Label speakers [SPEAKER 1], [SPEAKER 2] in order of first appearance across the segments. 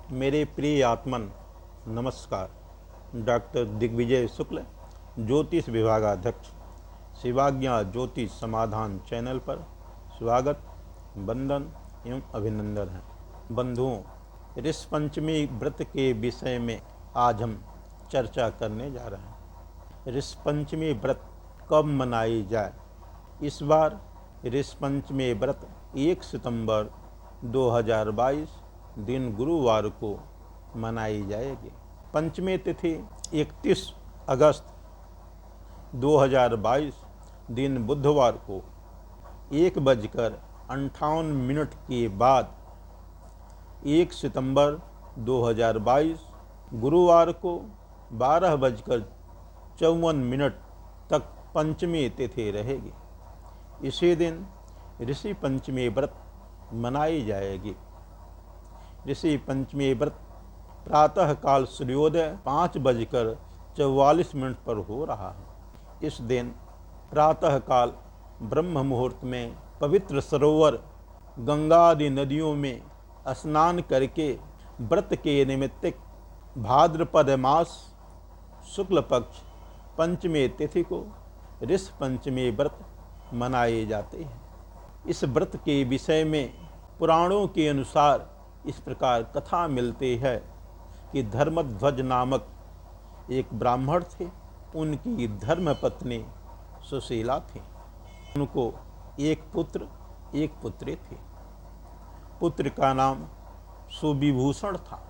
[SPEAKER 1] मेरे प्रिय आत्मन नमस्कार। डॉक्टर दिग्विजय शुक्ल, ज्योतिष विभागाध्यक्ष, शिवाज्ञा ज्योतिष समाधान चैनल पर स्वागत, वंदन एवं अभिनंदन है। बंधुओं, ऋषि पंचमी व्रत के विषय में आज हम चर्चा करने जा रहे हैं। ऋषि पंचमी व्रत कब मनाई जाए? इस बार ऋषि पंचमी व्रत 1 सितंबर 2022 दिन गुरुवार को मनाई जाएगी। पंचमी तिथि 31 अगस्त 2022 दिन बुधवार को 1:58 के बाद 1 सितंबर 2022 गुरुवार को 12:54 तक पंचमी तिथि रहेगी। इसी दिन ऋषि पंचमी व्रत मनाई जाएगी। ऋषि पंचमी व्रत प्रातः काल सूर्योदय 5:44 पर हो रहा है। इस दिन प्रातः काल ब्रह्म मुहूर्त में पवित्र सरोवर, गंगा आदि नदियों में स्नान करके व्रत के निमित्त भाद्रपद मास शुक्ल पक्ष पंचमी तिथि को ऋषि पंचमी व्रत मनाए जाते हैं। इस व्रत के विषय में पुराणों के अनुसार इस प्रकार कथा मिलती है कि धर्मध्वज नामक एक ब्राह्मण थे। उनकी धर्मपत्नी सुशीला थी। उनको एक पुत्र एक पुत्री थी। पुत्र का नाम सुविभूषण था।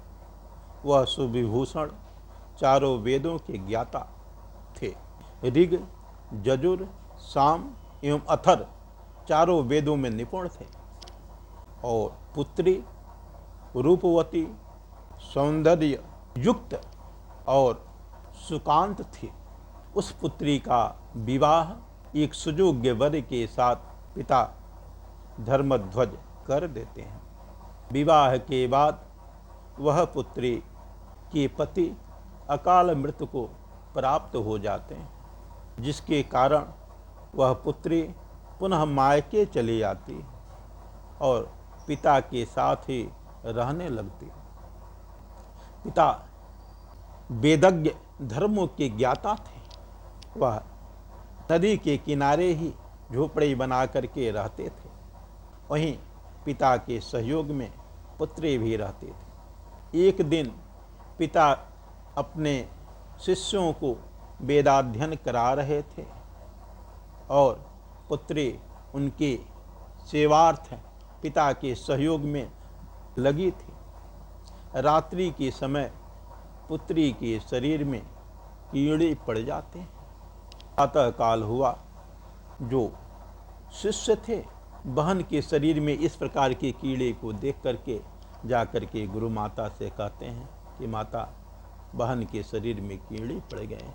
[SPEAKER 1] वह सुविभूषण चारों वेदों के ज्ञाता थे। ऋग, यजुर, साम एवं अथर चारों वेदों में निपुण थे। और पुत्री रूपवती, सौंदर्य युक्त और सुकांत थी। उस पुत्री का विवाह एक सुयोग्य वर के साथ पिता धर्मध्वज कर देते हैं। विवाह के बाद वह पुत्री के पति अकाल मृत्यु को प्राप्त हो जाते हैं, जिसके कारण वह पुत्री पुनः मायके चली आती और पिता के साथ ही रहने लगती। पिता वेदज्ञ, धर्मों के ज्ञाता थे। वह नदी के किनारे ही झोपड़ी बना करके रहते थे। वहीं पिता के सहयोग में पुत्री भी रहते थे। एक दिन पिता अपने शिष्यों को वेदाध्ययन करा रहे थे और पुत्री उनके सेवार्थ पिता के सहयोग में लगी थी। रात्रि के समय पुत्री के शरीर में कीड़े पड़ जाते हैं। प्रातः काल हुआ। जो शिष्य थे बहन के शरीर में इस प्रकार के कीड़े को देख करके जाकर के गुरु माता से कहते हैं कि माता, बहन के शरीर में कीड़े पड़ गए।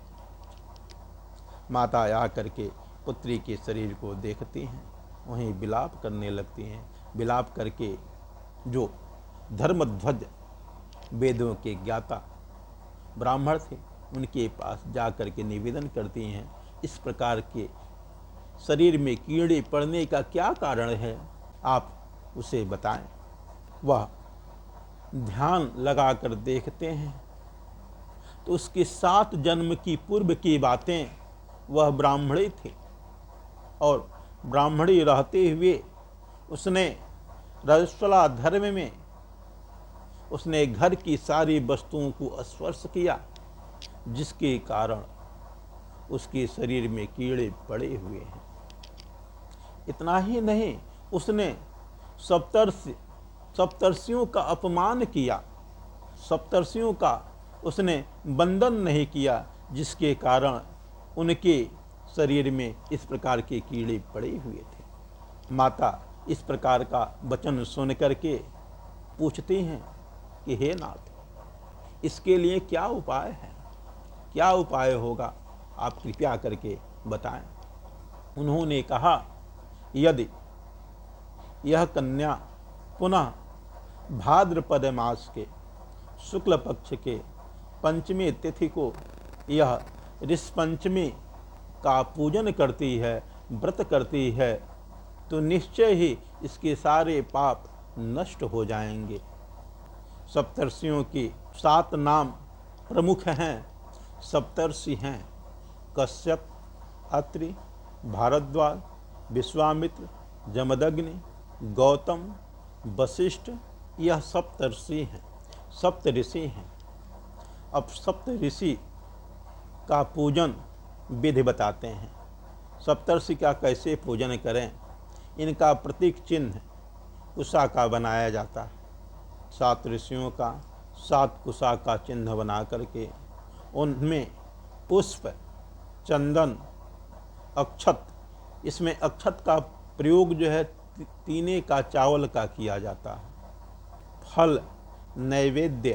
[SPEAKER 1] माता आकर के पुत्री के शरीर को देखती हैं, वहीं विलाप करने लगती हैं। विलाप करके जो धर्मध्वज वेदों के ज्ञाता ब्राह्मण थे, उनके पास जाकर के निवेदन करती हैं, इस प्रकार के शरीर में कीड़े पड़ने का क्या कारण है, आप उसे बताएं। वह ध्यान लगाकर देखते हैं तो उसके 7 जन्म की पूर्व की बातें वह ब्राह्मणी थी और ब्राह्मणी रहते हुए उसने रजस्वला धर्म में उसने घर की सारी वस्तुओं को स्पर्श किया, जिसके कारण उसके शरीर में कीड़े पड़े हुए हैं। इतना ही नहीं, उसने सप्तर्षियों का अपमान किया। सप्तर्षियों का उसने वंदन नहीं किया, जिसके कारण उनके शरीर में इस प्रकार के कीड़े पड़े हुए थे। माता इस प्रकार का वचन सुन करके पूछती हैं कि हे नाथ, इसके लिए क्या उपाय है? क्या उपाय होगा, आप कृपया करके बताएं। उन्होंने कहा, यदि यह कन्या पुनः भाद्रपद मास के शुक्ल पक्ष के पंचमी तिथि को यह ऋषि पंचमी का पूजन करती है, व्रत करती है, तो निश्चय ही इसके सारे पाप नष्ट हो जाएंगे। सप्तर्षियों की 7 नाम प्रमुख हैं। सप्तर्षि हैं कश्यप, अत्रि, भारद्वाज, विश्वामित्र, जमदग्नि, गौतम, वशिष्ठ। यह सप्तर्षि हैं, सप्तऋषि हैं। अब सप्तऋषि का पूजन विधि बताते हैं। सप्तर्षि का कैसे पूजन करें। इनका प्रतीक चिन्ह कुशा का बनाया जाता है। 7 ऋषियों का 7 कुशा का चिन्ह बना करके उनमें पुष्प, चंदन, अक्षत, इसमें अक्षत का प्रयोग जो है तीने का चावल का किया जाता है। फल, नैवेद्य,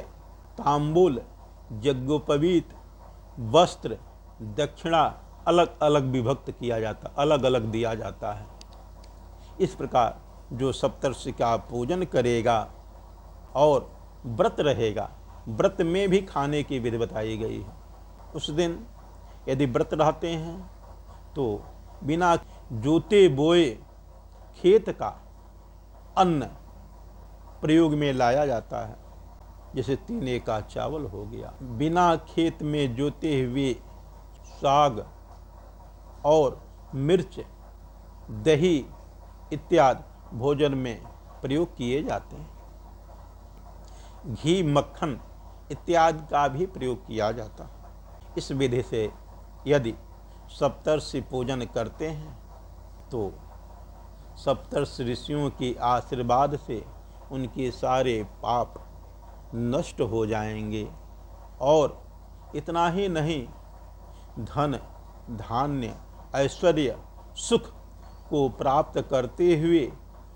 [SPEAKER 1] तांबूल, यज्ञोपवीत, वस्त्र, दक्षिणा अलग अलग विभक्त किया जाता, अलग अलग दिया जाता है। इस प्रकार जो सप्तर्षि का पूजन करेगा और व्रत रहेगा, व्रत में भी खाने की विधि बताई गई है। उस दिन यदि व्रत रहते हैं तो बिना जोते बोए खेत का अन्न प्रयोग में लाया जाता है। जैसे तीने का चावल हो गया, बिना खेत में जोते हुए साग और मिर्च, दही इत्यादि भोजन में प्रयोग किए जाते हैं। घी, मक्खन इत्यादि का भी प्रयोग किया जाता है। इस विधि से यदि सप्तर्षि पूजन करते हैं तो सप्तर्षि ऋषियों के आशीर्वाद से उनके सारे पाप नष्ट हो जाएंगे। और इतना ही नहीं, धन, धान्य, ऐश्वर्य, सुख को प्राप्त करते हुए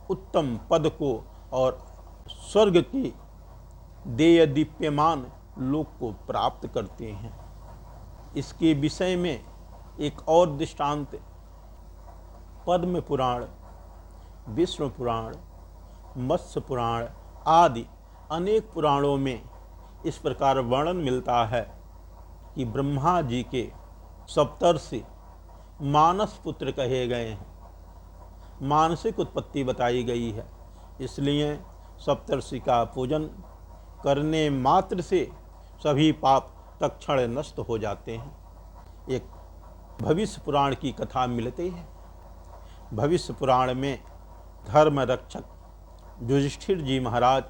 [SPEAKER 1] उत्तम पद को और स्वर्ग की देय दीप्यमान लोक को प्राप्त करते हैं। इसके विषय में एक और दृष्टांत पद्म पुराण, विष्णु पुराण, मत्स्य पुराण आदि अनेक पुराणों में इस प्रकार वर्णन मिलता है कि ब्रह्मा जी के सप्तर्षि मानस पुत्र कहे गए हैं। मानसिक उत्पत्ति बताई गई है। इसलिए सप्तर्षि का पूजन करने मात्र से सभी पाप तत्क्षण नष्ट हो जाते हैं। एक भविष्य पुराण की कथा मिलती है। भविष्य पुराण में धर्म रक्षक युधिष्ठिर जी महाराज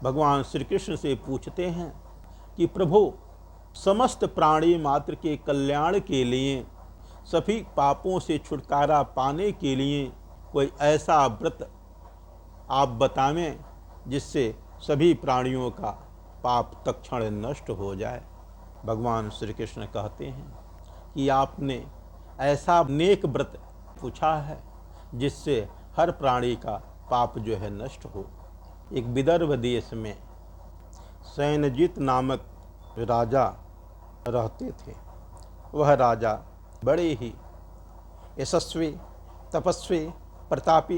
[SPEAKER 1] भगवान श्री कृष्ण से पूछते हैं कि प्रभु, समस्त प्राणी मात्र के कल्याण के लिए, सभी पापों से छुटकारा पाने के लिए कोई ऐसा व्रत आप बतावें जिससे सभी प्राणियों का पाप तत्क्षण नष्ट हो जाए। भगवान श्री कृष्ण कहते हैं कि आपने ऐसा नेक व्रत पूछा है जिससे हर प्राणी का पाप जो है नष्ट हो। एक विदर्भ देश में सैनजित नामक राजा रहते थे। वह राजा बड़े ही यशस्वी, तपस्वी, प्रतापी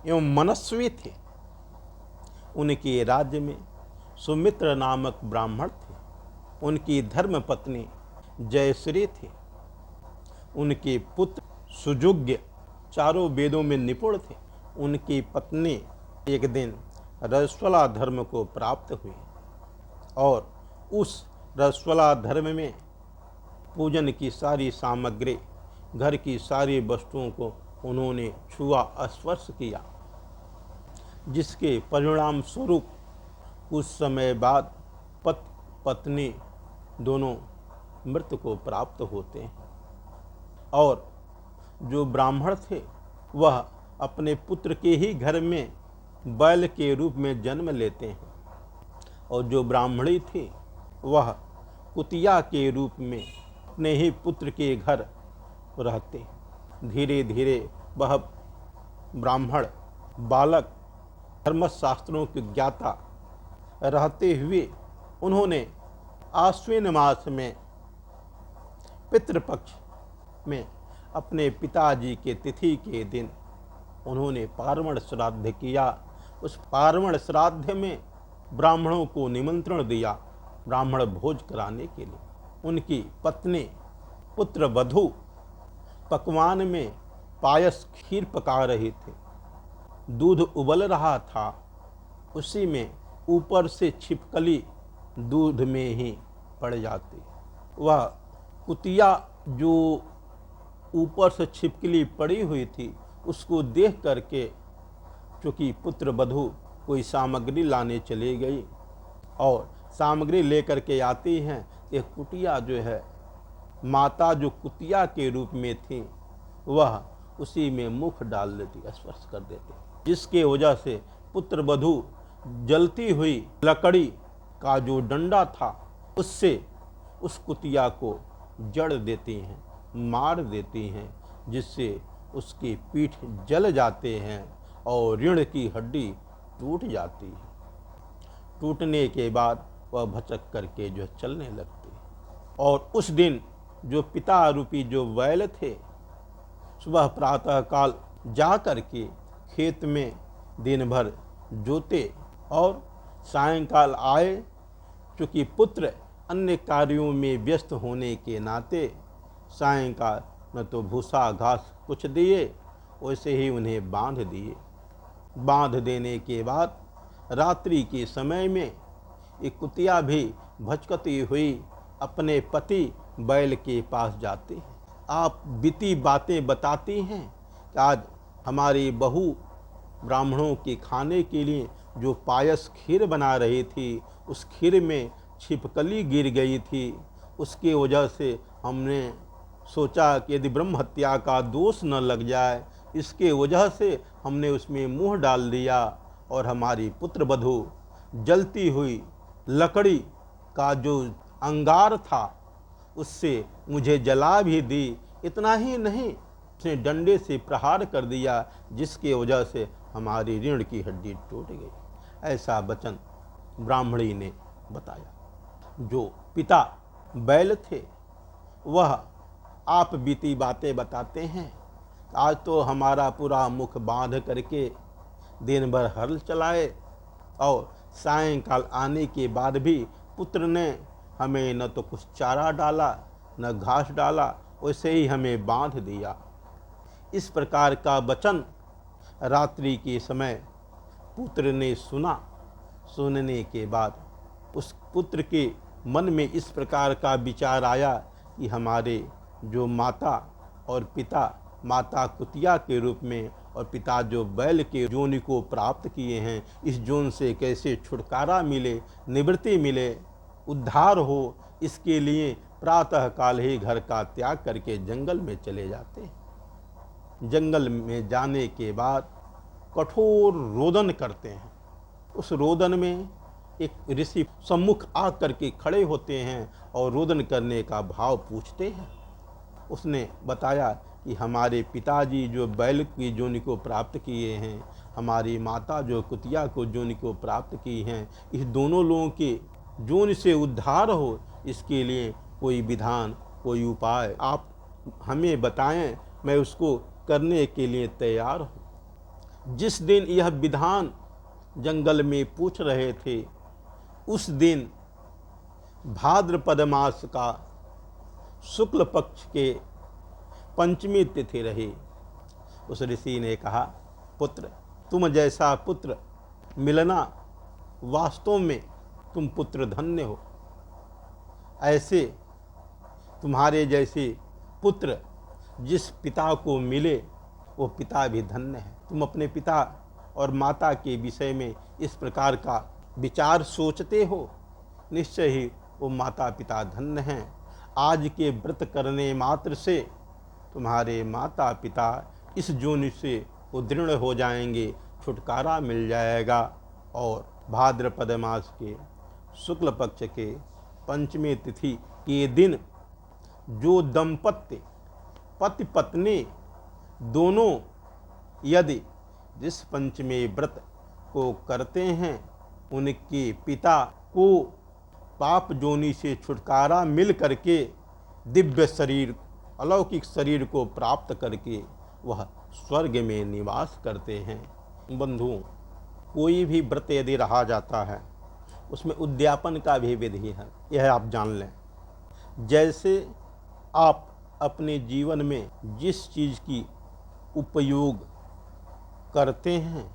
[SPEAKER 1] एवं मनस्वी थे। उनके राज्य में सुमित्र नामक ब्राह्मण थे। उनकी धर्मपत्नी जयश्री थी। उनके पुत्र सुजुग्य चारों वेदों में निपुण थे। उनकी पत्नी एक दिन रजस्वला धर्म को प्राप्त हुई और उस रजस्वला धर्म में पूजन की सारी सामग्री, घर की सारी वस्तुओं को उन्होंने छुआ, स्पर्श किया, जिसके परिणाम स्वरूप कुछ समय बाद पत्नी दोनों मृत्यु को प्राप्त होते हैं। और जो ब्राह्मण थे वह अपने पुत्र के ही घर में बैल के रूप में जन्म लेते हैं और जो ब्राह्मणी थी वह कुतिया के रूप में अपने ही पुत्र के घर रहते। धीरे धीरे वह ब्राह्मण बालक धर्मशास्त्रों के ज्ञाता रहते हुए उन्होंने आश्विन मास में पितृपक्ष में अपने पिताजी के तिथि के दिन उन्होंने पार्वण श्राद्ध किया। उस पार्वण श्राद्ध में ब्राह्मणों को निमंत्रण दिया ब्राह्मण भोज कराने के लिए। उनकी पत्नी पुत्र वधू पकवान में पायस खीर पका रही थी। दूध उबल रहा था, उसी में ऊपर से छिपकली दूध में ही पड़ जाती। वह कुतिया जो ऊपर से छिपकली पड़ी हुई थी उसको देख करके, चूँकि पुत्र वधू कोई सामग्री लाने चली गई और सामग्री लेकर के आती हैं, एक कुतिया जो है, माता जो कुतिया के रूप में थी वह उसी में मुख डाल लेती, स्पर्श कर देती, जिसके वजह से पुत्र वधू जलती हुई लकड़ी का जो डंडा था उससे उस कुतिया को जड़ देती हैं, मार देती हैं, जिससे उसकी पीठ जल जाते हैं और रीढ़ की हड्डी टूट जाती है। टूटने के बाद वह भचक करके जो चलने लगती है। और उस दिन जो पिता रूपी जो बैल थे, सुबह प्रातः काल जा कर के खेत में दिन भर जोते और सायंकाल आए, चूँकि पुत्र अन्य कार्यों में व्यस्त होने के नाते सायंकाल न तो भूसा घास कुछ दिए, वैसे ही उन्हें बांध दिए। बांध देने के बाद रात्रि के समय में एक कुतिया भी भचकती हुई अपने पति बैल के पास जाती है। आप बीती बातें बताती हैं कि आज हमारी बहू ब्राह्मणों के खाने के लिए जो पायस खीर बना रही थी, उस खीर में छिपकली गिर गई थी। उसके वजह से हमने सोचा कि यदि ब्रह्म हत्या का दोष न लग जाए, इसके वजह से हमने उसमें मुंह डाल दिया और हमारी पुत्र वधू जलती हुई लकड़ी का जो अंगार था उससे मुझे जला भी दी। इतना ही नहीं, उसने डंडे से प्रहार कर दिया, जिसके वजह से हमारी रीढ़ की हड्डी टूट गई। ऐसा वचन ब्राह्मणी ने बताया। जो पिता बैल थे वह आप बीती बातें बताते हैं, आज तो हमारा पूरा मुख बांध करके दिन भर हल चलाए और सायंकाल आने के बाद भी पुत्र ने हमें न तो कुछ चारा डाला न घास डाला, वैसे ही हमें बांध दिया। इस प्रकार का वचन रात्रि के समय पुत्र ने सुना। सुनने के बाद उस पुत्र के मन में इस प्रकार का विचार आया कि हमारे जो माता और पिता, माता कुतिया के रूप में और पिता जो बैल के जोनि को प्राप्त किए हैं, इस जोन से कैसे छुटकारा मिले, निवृत्ति मिले, उद्धार हो, इसके लिए प्रातः काल ही घर का त्याग करके जंगल में चले जाते हैं। जंगल में जाने के बाद कठोर रोदन करते हैं। उस रोदन में एक ऋषि सम्मुख आ करके खड़े होते हैं और रोदन करने का भाव पूछते हैं। उसने बताया कि हमारे पिताजी जो बैल की जोनि को प्राप्त किए हैं, हमारी माता जो कुतिया को जोनि को प्राप्त की हैं, इस दोनों लोगों के जोनि से उद्धार हो, इसके लिए कोई विधान, कोई उपाय आप हमें बताएं, मैं उसको करने के लिए तैयार हूँ। जिस दिन यह विधान जंगल में पूछ रहे थे, उस दिन भाद्रपद मास का शुक्ल पक्ष के पंचमी तिथि रही। उस ऋषि ने कहा, पुत्र, तुम जैसा पुत्र मिलना वास्तव में तुम पुत्र धन्य हो। ऐसे तुम्हारे जैसे पुत्र जिस पिता को मिले वो पिता भी धन्य है। तुम अपने पिता और माता के विषय में इस प्रकार का विचार सोचते हो, निश्चय ही वो माता पिता धन्य हैं। आज के व्रत करने मात्र से तुम्हारे माता पिता इस जोनि से उद्दृढ़ हो जाएंगे, छुटकारा मिल जाएगा। और भाद्रपद मास के शुक्ल पक्ष के पंचमी तिथि के दिन जो दंपत्ति पति पत्नी दोनों यदि जिस पंचमी व्रत को करते हैं, उनके पिता को पाप जोनि से छुटकारा मिल करके दिव्य शरीर, अलौकिक शरीर को प्राप्त करके वह स्वर्ग में निवास करते हैं। बंधुओं, कोई भी व्रत यदि रहा जाता है उसमें उद्यापन का भी विधि है, यह आप जान लें। जैसे आप अपने जीवन में जिस चीज़ की उपयोग करते हैं,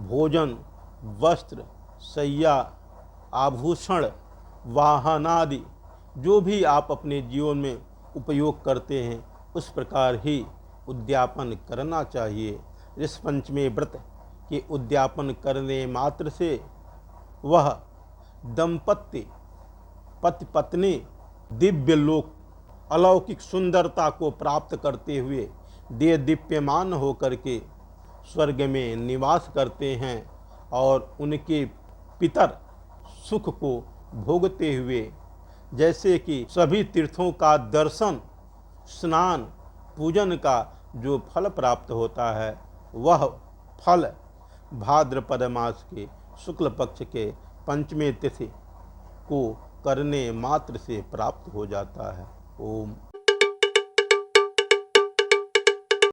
[SPEAKER 1] भोजन, वस्त्र, शैया, आभूषण, वाहनादि जो भी आप अपने जीवन में उपयोग करते हैं उस प्रकार ही उद्यापन करना चाहिए। इस पंचमी व्रत के उद्यापन करने मात्र से वह दंपत्ति पति पत्नी दिव्य लोक अलौकिक सुंदरता को प्राप्त करते हुए दे दीप्यमान होकर के स्वर्ग में निवास करते हैं और उनके पितर सुख को भोगते हुए, जैसे कि सभी तीर्थों का दर्शन, स्नान, पूजन का जो फल प्राप्त होता है वह फल भाद्रपद मास के शुक्ल पक्ष के पंचमी तिथि को करने मात्र से प्राप्त हो जाता है। ओम